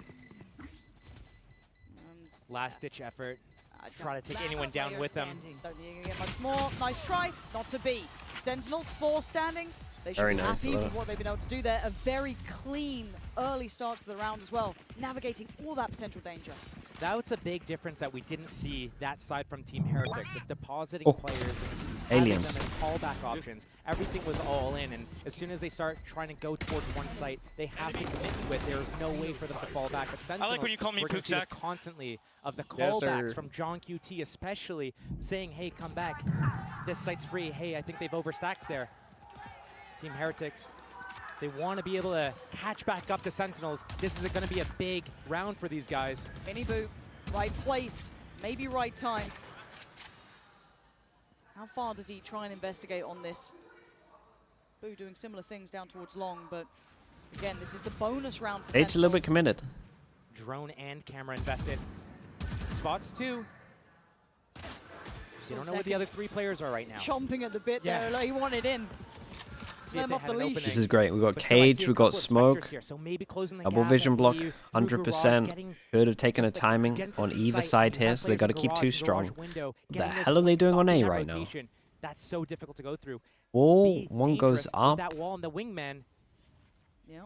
Last-ditch effort. I Try to take anyone down with them. Don't think you can get much more. Nice try. Not to be. Sentinels 4 standing. They should Very be nice, happy with what they've been able to do there. A very clean early start to the round as well, navigating all that potential danger. That was a big difference that we didn't see that side from Team Heretics of depositing players and aliens. having them in callback options. Everything was all in, and as soon as they start trying to go towards one site, they have to commit to it. There's no way for them to fall back. But Sentinels, I like when you call me we're gonna see this Pooksack. constantly of the Yes, callbacks sir. from John QT, especially saying, "Hey, come back. This site's free. Hey, I think they've overstacked there." Team Heretics. They want to be able to catch back up to Sentinels. This is going to be a big round for these guys. Mini boot, right place, maybe right time. How far does he try and investigate on this? Boo doing similar things down towards long, but again, this is the bonus round for It's a little bit Sentinels. committed. Drone and camera invested. Spots 2. You don't know where the other 3 players are right now. Chomping at the bit Yeah. there, like he wanted in. See if Slam they off had the an leash. opening. This is great. We've got But still, I Cage, see a we've got couple of Smoke, specters here, so maybe closing the double gap vision and block, leave through 100%. Garage, getting Could have taken a just, like, timing getting to on see either sight. side You here, have so they got to players keep in too garage strong. window, The getting those hell are they flanks doing on off in A that right now? rotation. That's so difficult to go through. Oh, Be one goes dangerous with up. that wall and the wingman. Yep,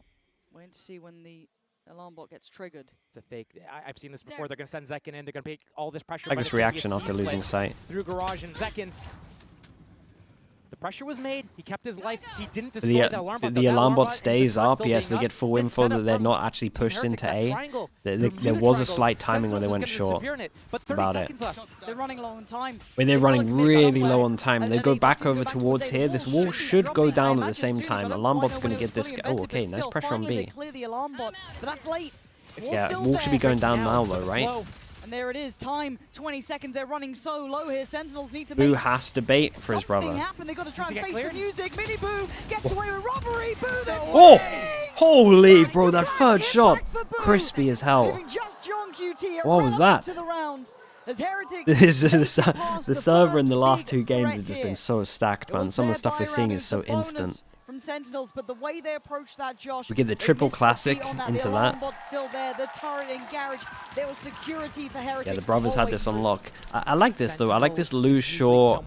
waiting to see when the alarm bot gets triggered. It's a fake. I've seen this before. They're going to send Zekken in. They're going to take all this pressure. Like but this it's gonna be a reaction after C-split losing sight. through Garage and Zekken. The Pressure was made. He kept his life. He didn't destroy the alarm bot. The alarm bot stays up. Yes, they get full info that they're not actually pushed into A. There was a slight timing when they went short about it. They're running low on time. When they're running really low on time, they go back over towards here. This wall should go down at the same time. Alarm bot's going to get this. Oh, okay, nice pressure on B. Yeah, wall should be going down now though, right? And there it is, time, 20 seconds, they're running so low here. Sentinels need to Boo make has to bait for his brother. Happen. They got to try and face the music. Mini Boo gets away with robbery. Boo, oh, holy bro, that third shot, crispy as hell. What was that? The server in the last 2 games has just been so stacked, man. Some of the stuff we're seeing is so instant. From Sentinels, but the way they approach that, Josh, we get the triple classic into that. Still there, the turret in garage. There was security for Heretics. Yeah, the brothers had this on lock. I like this though. I like this lose short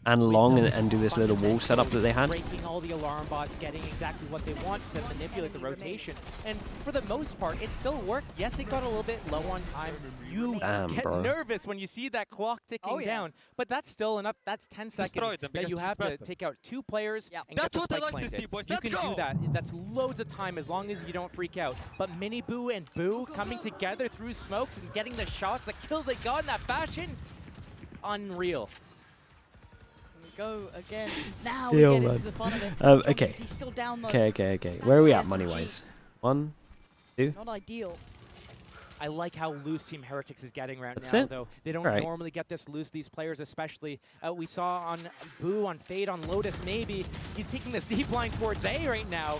and long and do this little wall setup that they had. Breaking all the alarm bots, getting exactly what they want to manipulate the rotation, and for the most part, it still worked. Yes, it got a little bit low on time. You get nervous when you see that clock ticking down, but that's still enough. That's 10 seconds that you have to take out 2 players and get the spike planted. You can do that. That's loads of time as long as you don't freak out. But Mini Boo and Boo coming together through smokes and getting the shots, the kills they got in that fashion, unreal. We go again. Now we get into the fun of it. Okay. Still down though. Okay. Where are we at money-wise? 1, 2. Not ideal. I like how loose Team Heretics is getting right now, though. They don't normally get this loose, these players especially. We saw on Boo, on Fade, on Lotus maybe. He's taking this deep line towards A right now.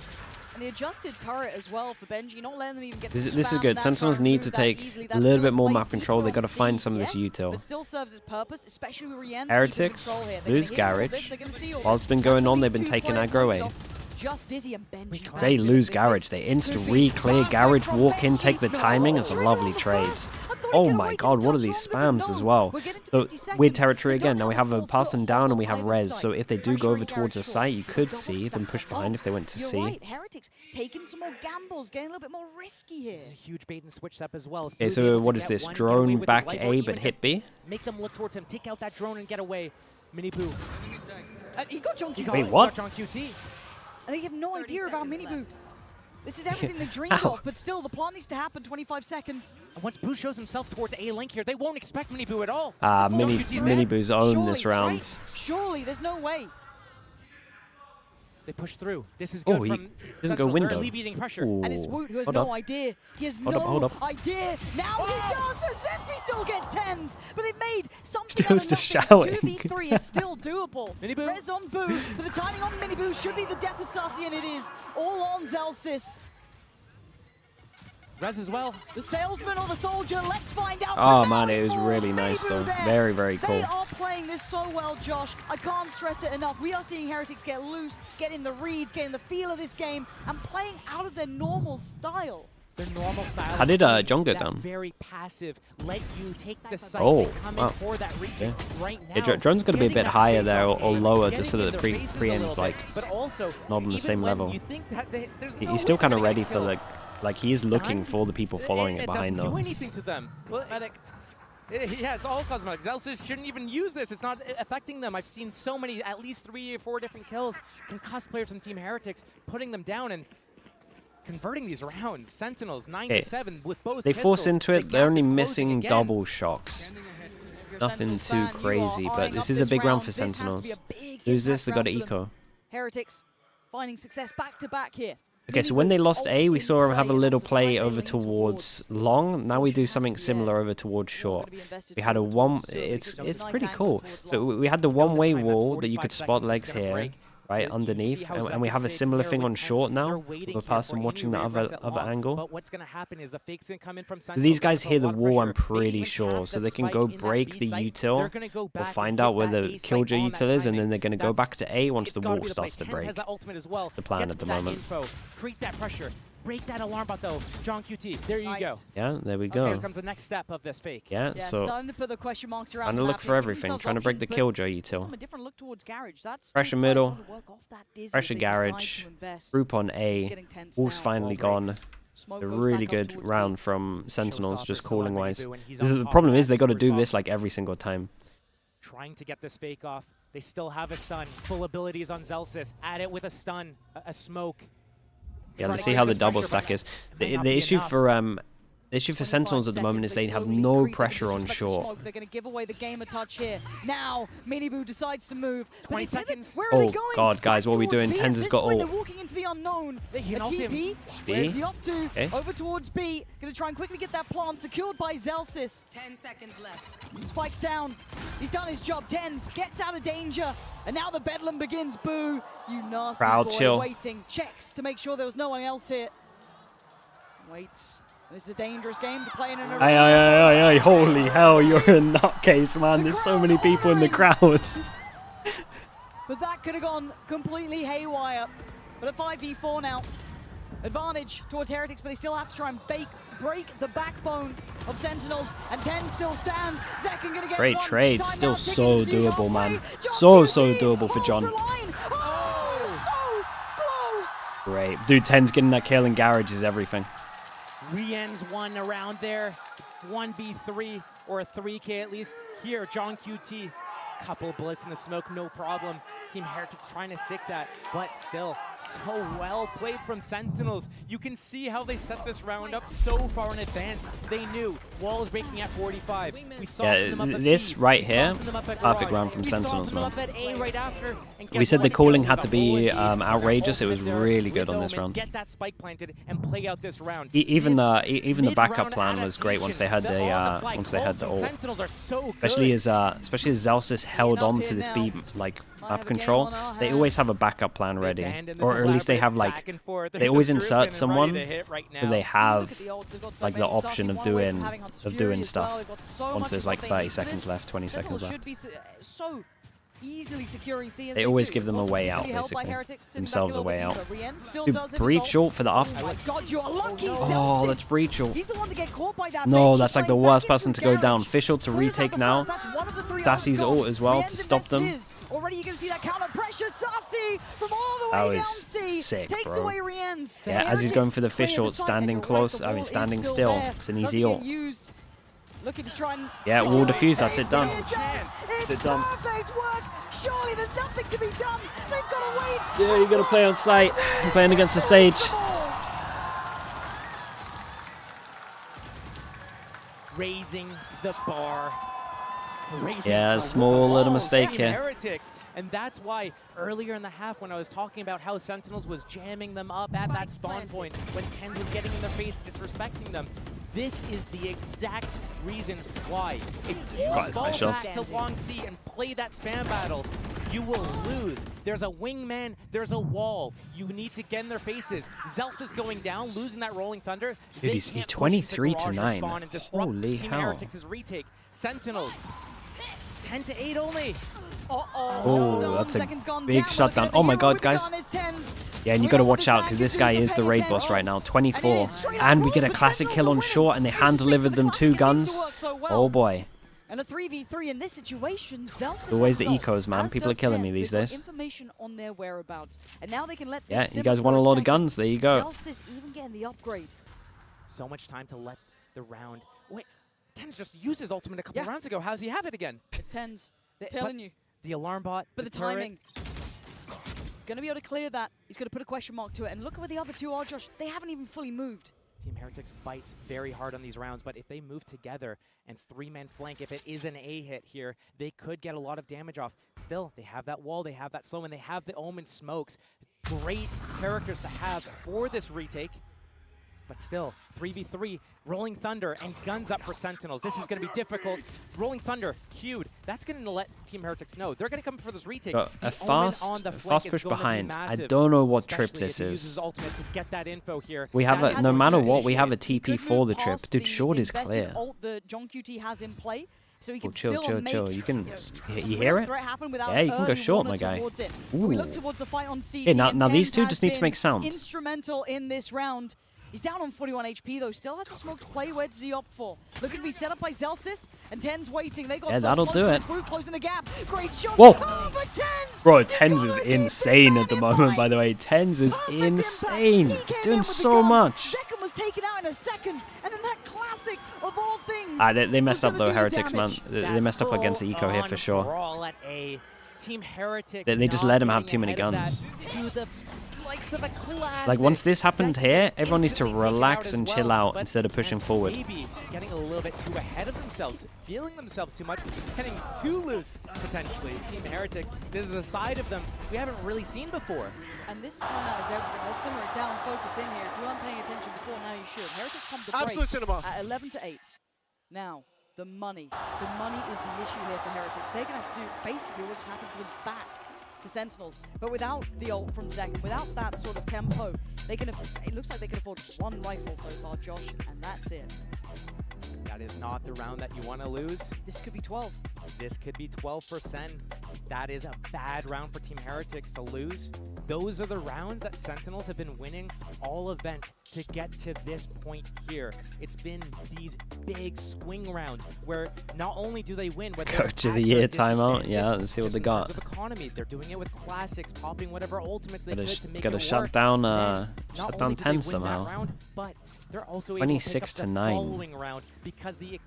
And the adjusted turret as well for Benji, not letting them even get this is good. Sentinels need to take a little bit more map control. They got to find some of this util. But still serves its purpose, especially with Rien's Heretics lose garage. While it's been going on, they've been taking aggro A. Just Dizzy and Benji. They lose garage. They insta-re-clear garage, walk in, take the timing. It's a lovely trade. Oh my god, what are these spams as well? So, weird territory again. Now we have a pass and down and we have res. So if they do go over towards the site, you could see them push behind if they went to C. Heretics taking some more gambles, getting a little bit more risky here. This is a huge bait and switch up as well. Okay, so what is this? Drone back A but hit B? Make them look towards him. Take out that drone and get away. Mini Boo. He got John QT. Wait, what? John QT. And they have no idea about Mini Boo. This is everything they dreamed of, but still, the plan needs to happen 25 seconds. And once Boo shows himself towards A link here, they won't expect Mini Boo at all. Mini Boo's own this round. Right? Surely, there's no way. They push through. This is good from doesn't go window. Alleviating pressure. And it's Woot who has no idea. He has no idea. Now he does, as if he still gets 10s. But they've made something out of nothing. 2v3 is still doable. Res on Boo, but the timing on Mini Boo should be the death of Sassy, and it is. All on Zelsis. Res as well. The salesman or the soldier, let's find out. Oh man, it was really nice though. Very, very cool. They are playing this so well, Josh. I can't stress it enough. We are seeing Heretics get loose, getting the reads, getting the feel of this game, and playing out of their normal style. Their normal style. How did John go down? Very passive. Let you take the site. Oh, come in for that retake right now. Yeah, drone's going to be a bit higher there or lower just so that the pre-aim's like not on the same level. He's still kind of ready for the... Like, he is looking for the people following it behind, though. It doesn't do anything to them. Well, he has all cosmetics. Zelsis shouldn't even use this. It's not affecting them. I've seen so many, at least 3 or 4 different kills, concussed players from Team Heretics, putting them down and converting these rounds. Sentinels, 9-7 with both They force pistols. into it. They're only missing double shocks. Nothing too crazy, but this is a big round for Sentinels. Lose this, they got to eco. Heretics finding success back-to-back here. Okay, so when they lost A, we saw them have a little play over towards long. Now we do something similar over towards short. We had a it's pretty cool. So we had the one-way wall that you could spot legs here, right, underneath, and we have a similar thing on short now, with a person watching the other angle. But what's going to happen is the fakes can come in from So these guys hear the wall, I'm pretty sure, so they can go break the util. We'll find out where the killjoy util is, and then they're going to go back to A once the wall starts to break. The plan at the moment. Create that pressure. Break that alarm bot though, John QT. There you go. Yeah, there we go. Here comes the next step of this fake. Yeah, so starting to put the question marks around. Trying to look for everything, trying to break the killjoy util. A different look towards garage. That's pressure middle, pressure garage, group on A. Wolf's finally gone. A really good round from Sentinels, just calling wise. The problem is they got to do this like every single time. Trying to get this fake off. They still have a stun. Full abilities on Zelsis. Add it with a stun, a smoke. Yeah, let's see how the double stack is. The issue for Sentinels at the moment is they have no pressure on short. They're going to give away the game a touch here. Now, Miniboo decides to move. 20 seconds. Where are they going? God, guys, what are we doing? B. Tens has got ult. They're walking into the unknown. They can ult him. TP. B. Where's he off to? Okay. Over towards B. Going to try and quickly get that plant secured by Zelsis. 10 seconds left. Spikes down. He's done his job. Tens gets out of danger. And now the bedlam begins. Boo. You nasty Crowd boy. chill. Waiting. Checks to make sure there was no one else here. Waits. This is a dangerous game to play in an arena. Ay, holy hell, you're a nutcase, man. There's so many people in the crowd. But that could have gone completely haywire. But a 5v4 now. Advantage towards Heretics, but they still have to try and break the backbone of Sentinels. And 10 still stands. Zekken gonna get Great one. trade. Time Still now, so ticking doable, halfway. man. John So QT doable for John. holds the line. Oh, so close. Great. Dude, 10's getting that kill in Garage is everything. Rien's one around there. 1v3 or a 3K at least. Here, John QT. Couple bullets in the smoke, no problem. Team Heretics trying to stick that, but still so well played from Sentinels. You can see how they set this round up so far in advance. They knew wall is breaking at 45. We saw them up at this B. right We here, saw them up at perfect Garage. round from We Sentinels, saw them man. up at A right after, and We guess said the what? calling We had got to be Bull and D. outrageous. It was There really with good on Omen. this round. Get that spike planted and play out this round. Even This the backup mid-round plan was great once they had the ult. Sentinels are so good. Especially as Zelsis held on to this B like map control. They always have a backup plan ready, or at least they have like they always insert someone who they have like the option of doing stuff once there's like 30 seconds left, 20 seconds left. So easily securing C as They always give them a way out, basically. Themselves a way out. Dude, breach ult for the off. Oh my God, you're lucky. Oh, that's breach ult. He's the one to get caught by that. No, bench. that's like the Playing worst back person into to go down. Garage. Fish ult to Clears out retake the now. first. That's one of the three Sassy's ults gone. ult as well The to end stop of them. Nest is. Already you can see that counter pressure. Sassy from all the That way down was C. sick, Takes bro. away Rien's. Yeah, as he's going for the fish ult, standing close. I mean, standing still. It's an easy ult. Looking to try and Yeah, wall defuse. That's it done. It's done. perfect work. Surely there's nothing to be done. They've got to wait. Yeah, you gotta play on site. I'm playing against the Sage. Raising the bar. Yeah, small little mistake here. Heretics. And that's why earlier in the half when I was talking about how Sentinels was jamming them up at that spawn point, when 10 was getting in their face, disrespecting them, this is the exact reason why. If you fall back to long C and play that spam battle, you will lose. There's a wingman, there's a wall. You need to get in their faces. Zelsis is going down, losing that rolling thunder. Dude, he's 23 to 9. Holy Team hell. Heretics' retake. Sentinels, 10 to 8 only. Oh, that's a big shutdown. Oh my God, guys. Yeah, and you got to watch out because this guy is the raid boss right now. 24. And we get a classic kill on short and they hand-delivered them 2 guns. Oh boy. And a 3v3 in this situation, Always the ecos, man. People are killing me these days. Information on their whereabouts. And now they can let Yeah, you guys want a lot of guns. There you go. Zelsis even getting the upgrade. So much time to let the round. Wait, Tens just used his ultimate a couple rounds ago. How's he have it again? It's Tens. Telling you. The alarm bot, but the timing. Going to be able to clear that. He's going to put a question mark to it. And look at where the other two are, Josh. They haven't even fully moved. Team Heretics fights very hard on these rounds, but if they move together and 3-man flank, if it is an A hit here, they could get a lot of damage off. Still, they have that wall, they have that slow, and they have the Omen smokes. Great characters to have for this retake. But still, 3v3, Rolling Thunder, and guns up for Sentinels. This is going to be difficult. Rolling Thunder, queued. That's going to let Team Heretics know. They're going to come for this retake. A fast push behind. I don't know what trip this is. We have a, no matter what, we have a TP for the trip. Dude, short is clear. The John QT has in play. So he can chill. You can, you hear it? Yeah, you can go short, my guy. Ooh. Yeah, now these two just need to make sound. Instrumental in this round. He's down on 41 HP though, still has a smoke to play. Where's he up for? Looking to be set up by Zelsis, and Ten's waiting. They got that'll do it. Closing the gap. Great shot. Whoa! Oh, but Tens! Bro, Tens is insane at the moment, by the way. Tens is insane. He's doing so much. Zekken was taken out in a second, and then that classic of all things. They messed up though, Heretics, man. They messed up against the eco here for sure. Team Heretics. They just let him have too many guns. Like once this happened here, everyone needs to relax and chill out instead of pushing forward. Maybe getting a little bit too ahead of themselves, feeling themselves too much, getting too loose potentially. Team Heretics, this is a side of them we haven't really seen before. And this timeout is everything. Let's simmer it down, focus in here. If you weren't paying attention before, now you should. Heretics pumped the brakes Absolute cinema. at 11-8. Now, the money. The money is the issue here for Heretics. They're going to have to do basically what just happened to them back to Sentinels. But without the ult from Zek, without that sort of tempo, they can. It looks like they can afford one rifle so far, Josh, and that's it. That is not the round that you want to lose. This could be 12. This could be 12%. That is a bad round for Team Heretics to lose. Those are the rounds that Sentinels have been winning all event to get to this point here. It's been these big swing rounds where not only do they win, but Coach of the Year timeout. Yeah, let's see what they got. Of economy, they're doing it with classics, popping whatever ultimates they could to make it gotta work. shut down Shut down 10 somehow. Round, but they're also 26 to 9. following round because the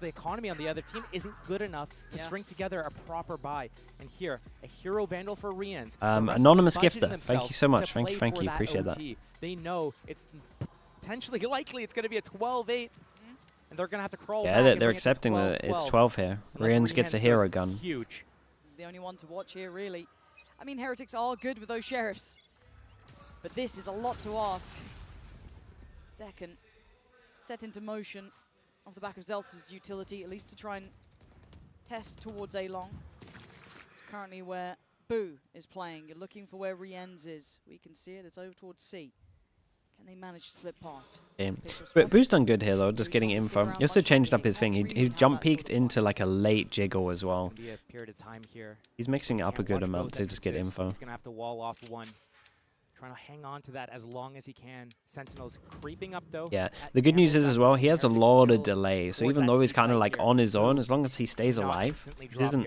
economy on the other team isn't good enough to string together a proper buy. And here, a hero vandal for Rians. Anonymous gifter, thank you so much. Thank you, appreciate that. They know it's potentially likely it's going to be a 12-8, and they're going to have to crawl back. Yeah, they're accepting that it's 12 here. Rians gets a hero gun. Huge. He's the only one to watch here, really. I mean, Heretics are good with those sheriffs, but this is a lot to ask. Second, set into motion off the back of Zelsa's utility, at least to try and test towards A-Long. It's currently where Boo is playing. You're looking for where Rienz is. We can see it, it's over towards C. Can they manage to slip past? But Boo's done good here though, just getting info. He also changed up his thing. He jump peeked into like a late jiggle as well. He's mixing it up a good amount to just get info. He's gonna have to wall off one. Trying to hang on to that as long as he can. Sentinels creeping up though. Yeah, the good news is as well, he has a lot of delay. So even though he's kind of like on his own, as long as he stays alive, it isn't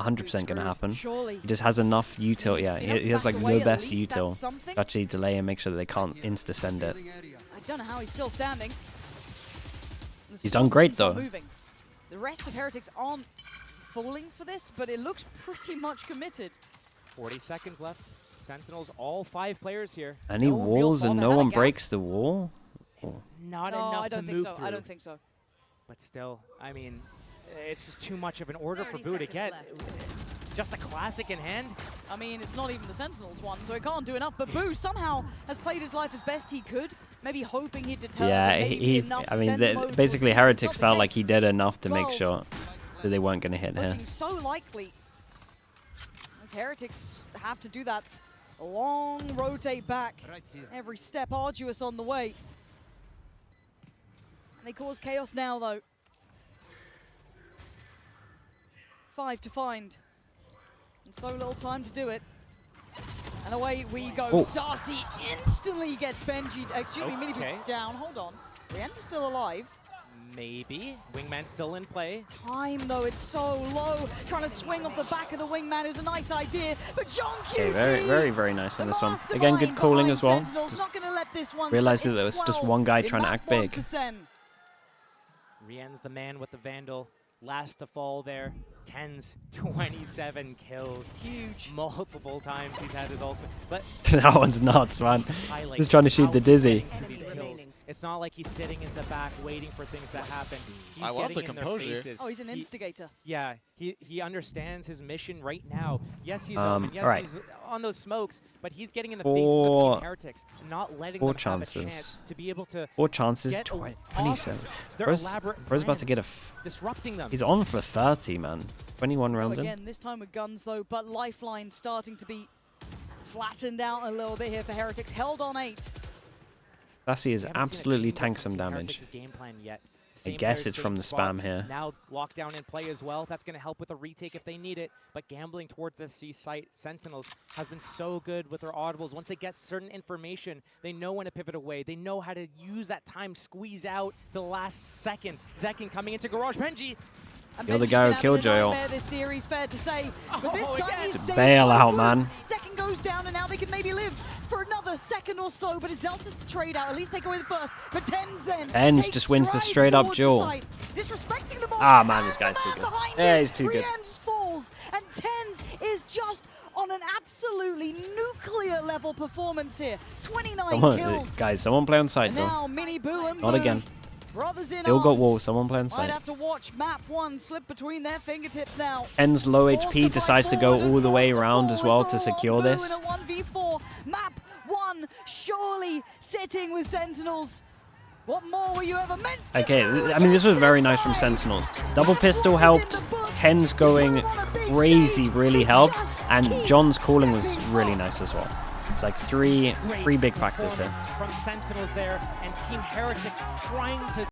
100% going to happen. He just has enough util. Yeah, he has like the best util to actually delay and make sure that they can't insta-send it. I don't know how he's still standing. He's done great though. The rest of Heretics aren't falling for this, but it looks pretty much committed. 40 seconds left. Sentinels, all 5 players here. Any walls and no one breaks the wall? Oh. Not enough to move through. I don't think so. But still, I mean, it's just too much of an order for Boo to get. Just a classic in hand. I mean, it's not even the Sentinels one, so it can't do enough. But Boo somehow has played his life as best he could, maybe hoping he'd deter. Yeah, I mean, basically Heretics felt like he did enough to make sure that they weren't going to hit here. So likely, as Heretics have to do that long rotate back. Every step arduous on the way. And they cause chaos now, though. 5 to find. And so little time to do it. And away we go. Oh. Sarsi instantly gets Benji, Mini down. Hold on. Rien's still alive. Maybe. Wingman's still in play. Time, though, it's so low. Trying to swing off the back of the Wingman is a nice idea, but John QT, very nice on this one. Again, good calling as well. Realized that there was just one guy trying to act big. Rien's the man with the Vandal. Last to fall there. 10's 27 kills. Huge. Multiple times he's had his ultimate. But that one's nuts, man. He's trying to shoot the Dizzy. It's not like he's sitting in the back waiting for things to happen. He's I love the composure. Oh, he's an instigator. Yeah, he understands his mission right now. Yes, he's open. Yes, he's on those smokes, but he's getting in the faces of Team Heretics, not letting them have a chance to be able to 4 chances, 27. Bro's about to get a... disrupting them. He's on for 30, man. 21 rounds in. Again, this time with guns, though, but Lifeline starting to be flattened out a little bit here for Heretics. Held on 8. Sassy is absolutely tank some damage. I guess it's from the spam here. Now lockdown in play as well. That's going to help with a retake if they need it. But gambling towards the C site, Sentinels has been so good with their audibles. Once they get certain information, they know when to pivot away. They know how to use that time, squeeze out the last second. Zekin coming into Garage. Benji. You're the guy who killed Joel. This series, fair to say. But this time he's bail out, man. Second goes down, and now they can maybe live for another second or so. But it's Zelsa's to trade out, at least take away the first. But TenZ then. TenZ just wins the straight up duel. Disrespecting the ball. Ah, man, this guy's too good. Yeah, he's too good. Falls. kills, and TenZ is just on an absolutely nuclear level performance here. 29 kills. Guys, someone play on side and though. now Mini Boo and Not Boo, again. brothers in Still got arms. walls. Someone play on Might side. have to watch map 1 slip between their fingertips now. En's low Forced HP to decides to fight go forward all and the way forced to around as fall. well It's to all on secure Boo this. in a 1v4. Map 1 surely sitting with Sentinels. What more were you ever meant to Okay, do I mean, this was against very this nice from side? Sentinels. Double Map pistol 1 is in helped. the books. TenZ going You put 'em on a big crazy stage. really They helped. just And keep John's calling was stepping really up. nice as well. It's like three big factors here. From Sentinels there, and Team Heretics trying to